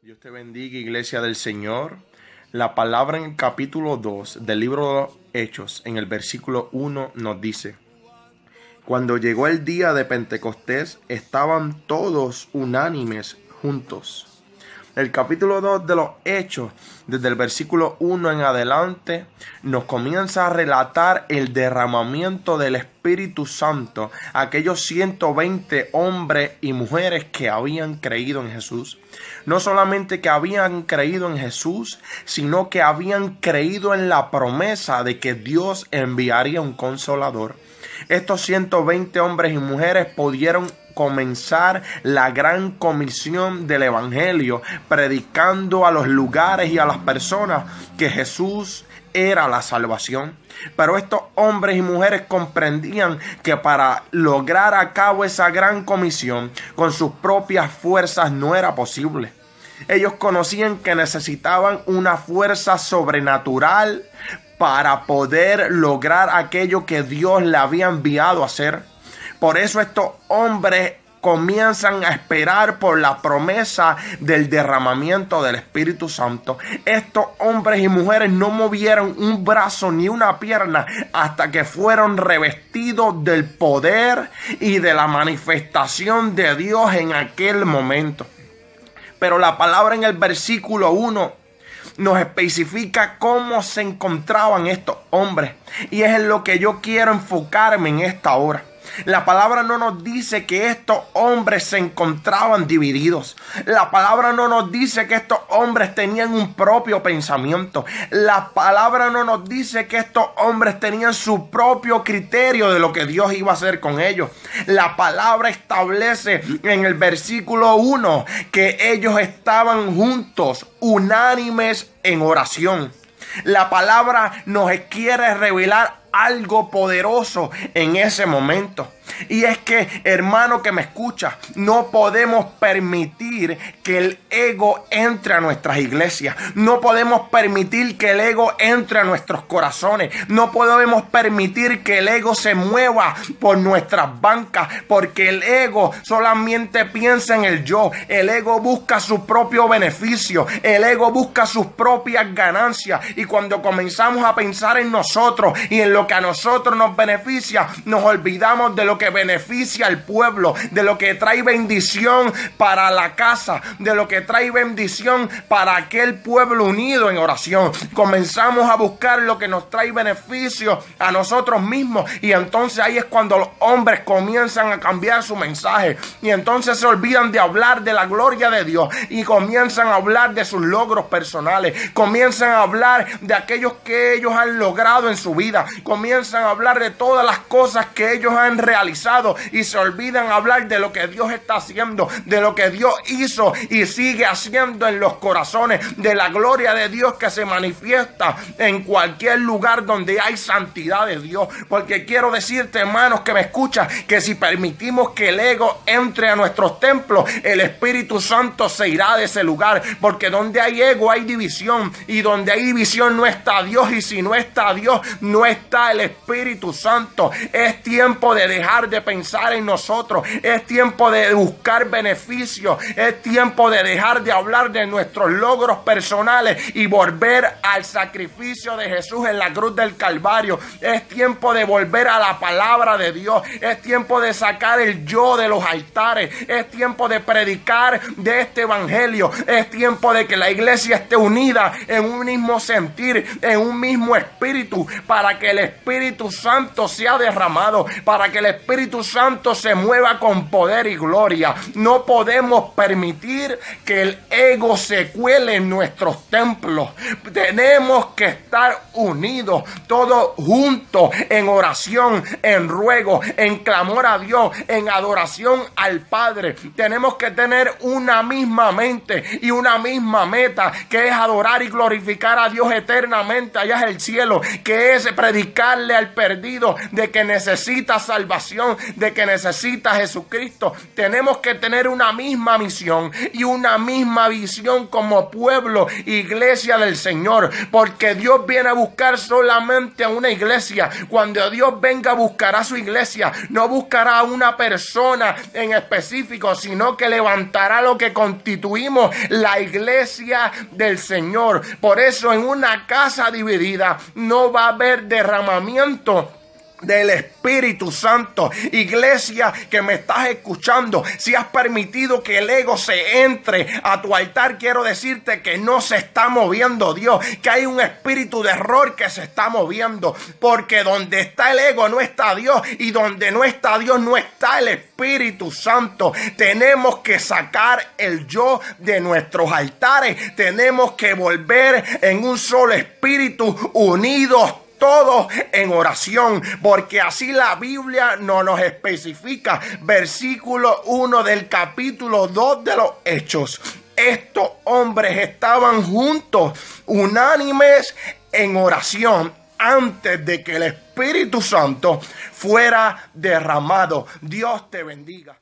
Dios te bendiga, iglesia del Señor. La palabra en el capítulo 2 del libro de los Hechos, en el versículo 1, nos dice: Cuando llegó el día de Pentecostés, estaban todos unánimes juntos. El capítulo 2 de los Hechos, desde el versículo 1 en adelante, nos comienza a relatar el derramamiento del Espíritu Santo a aquellos 120 hombres y mujeres que habían creído en Jesús. No solamente que habían creído en Jesús, sino que habían creído en la promesa de que Dios enviaría un consolador. Estos 120 hombres y mujeres pudieron comenzar la gran comisión del evangelio, predicando a los lugares y a las personas que Jesús era la salvación. Pero estos hombres y mujeres comprendían que para lograr a cabo esa gran comisión con sus propias fuerzas no era posible. Ellos conocían que necesitaban una fuerza sobrenatural para poder lograr aquello que Dios le había enviado a hacer. Por eso estos hombres comienzan a esperar por la promesa del derramamiento del Espíritu Santo. Estos hombres y mujeres no movieron un brazo ni una pierna hasta que fueron revestidos del poder y de la manifestación de Dios en aquel momento. Pero la palabra en el versículo 1 nos especifica cómo se encontraban estos hombres. Y es en lo que yo quiero enfocarme en esta hora. La palabra no nos dice que estos hombres se encontraban divididos. La palabra no nos dice que estos hombres tenían un propio pensamiento. La palabra no nos dice que estos hombres tenían su propio criterio de lo que Dios iba a hacer con ellos. La palabra establece en el versículo 1 que ellos estaban juntos, unánimes en oración. La palabra nos quiere revelar algo poderoso en ese momento. Y es que, hermano que me escucha, no podemos permitir que el ego entre a nuestras iglesias. No podemos permitir que el ego entre a nuestros corazones. No podemos permitir que el ego se mueva por nuestras bancas, porque el ego solamente piensa en el yo. El ego busca su propio beneficio. El ego busca sus propias ganancias. Y cuando comenzamos a pensar en nosotros y en lo que a nosotros nos beneficia, nos olvidamos de lo que beneficia al pueblo, de lo que trae bendición para la casa, de lo que trae bendición para aquel pueblo unido en oración. Comenzamos a buscar lo que nos trae beneficio a nosotros mismos, y entonces ahí es cuando los hombres comienzan a cambiar su mensaje, y entonces se olvidan de hablar de la gloria de Dios y comienzan a hablar de sus logros personales, comienzan a hablar de aquellos que ellos han logrado en su vida, comienzan a hablar de todas las cosas que ellos han realizado, y se olvidan hablar de lo que Dios está haciendo, de lo que Dios hizo y sigue haciendo en los corazones, de la gloria de Dios que se manifiesta en cualquier lugar donde hay santidad de Dios. Porque quiero decirte, hermanos que me escuchan, que si permitimos que el ego entre a nuestros templos, el Espíritu Santo se irá de ese lugar, porque donde hay ego hay división, y donde hay división no está Dios, y si no está Dios no está el Espíritu Santo. Es tiempo de dejar de pensar en nosotros, es tiempo de buscar beneficios, es tiempo de dejar de hablar de nuestros logros personales y volver al sacrificio de Jesús en la cruz del Calvario. Es tiempo de volver a la palabra de Dios, es tiempo de sacar el yo de los altares, es tiempo de predicar de este evangelio, es tiempo de que la iglesia esté unida en un mismo sentir, en un mismo espíritu, para que el Espíritu Santo sea derramado, para que el Espíritu Santo se mueva con poder y gloria. No podemos permitir que el ego se cuele en nuestros templos. Tenemos que estar unidos, todos juntos, en oración, en ruego, en clamor a Dios, en adoración al Padre. Tenemos que tener una misma mente y una misma meta, que es adorar y glorificar a Dios eternamente allá en el cielo, que es predicarle al perdido de que necesita salvación, misión de que necesita Jesucristo. Tenemos que tener una misma misión y una misma visión como pueblo, iglesia del Señor, porque Dios viene a buscar solamente a una iglesia. Cuando Dios venga, buscará a su iglesia, no buscará a una persona en específico, sino que levantará lo que constituimos la iglesia del Señor. Por eso en una casa dividida no va a haber derramamiento del Espíritu Santo. Iglesia que me estás escuchando, si has permitido que el ego se entre a tu altar, quiero decirte que no se está moviendo Dios, que hay un espíritu de error que se está moviendo, porque donde está el ego no está Dios, y donde no está Dios no está el Espíritu Santo. Tenemos que sacar el yo de nuestros altares, tenemos que volver en un solo espíritu, unidos todos en oración, porque así la Biblia nos especifica. Versículo 1 del capítulo 2 de los Hechos. Estos hombres estaban juntos, unánimes en oración, antes de que el Espíritu Santo fuera derramado. Dios te bendiga.